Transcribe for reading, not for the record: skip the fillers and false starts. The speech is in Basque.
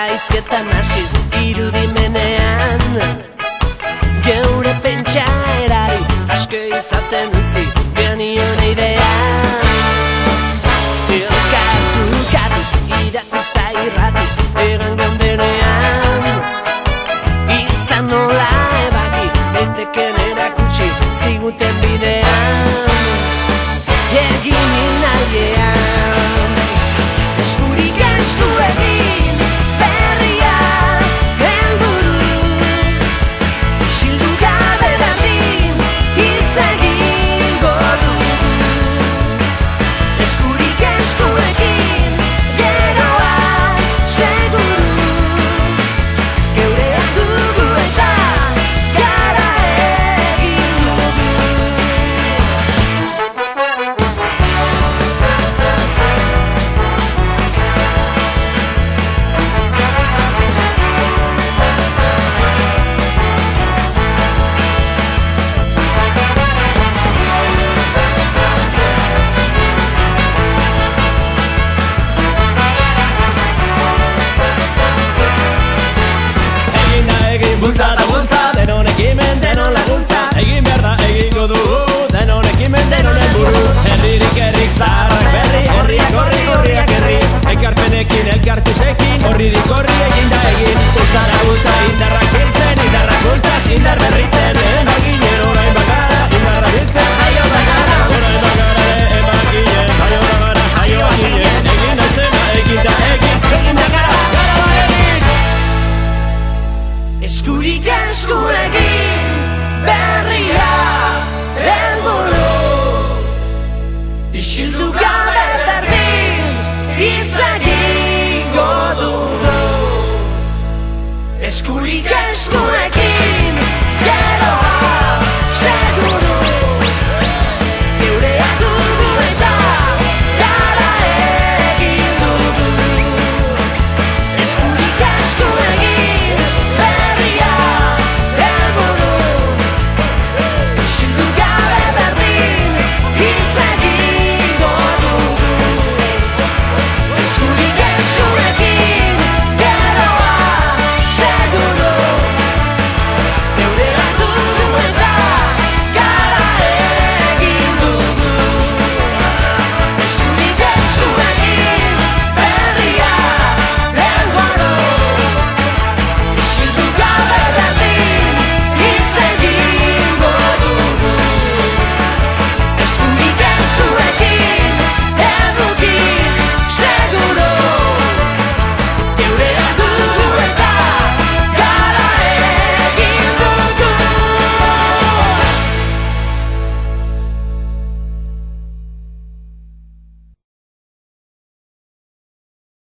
eta hizketan hasiz irudimenean geure pentsaerari asko izaten utzi genion idea Elkartuz idatziz eta irratiz egan geundenean izan nola ebaki eteken erakutsi ziguten bidean egin nahian eskurik esku egin berria helburu isildu gabe berdin hitz egingo du eskurik esku egin geroa seguru geurean dugu eta gara egin dugu Bultza eta bultza, denon ekimen, denon laguntza egin behar da egingo dugu, denon ekimen, denon helburu herririk herrik zaharrak berri, herriak horri, horriak herri ekarpenekin, elkartuzekin, horririk horri egin da egin bultzara bultza, indarrak biltzen, indarrak bultzaz, indar berritzen emaginen orain bagara, indarra biltzen jaio bagara, orain bagara emaginen, jaio bagara, jaio aginen egin naizena, egin da egin, egin da gara, gara da egin eskurik esku egin berria helburu isildu gabe berdin hitz egingo dugu eskurik esku egin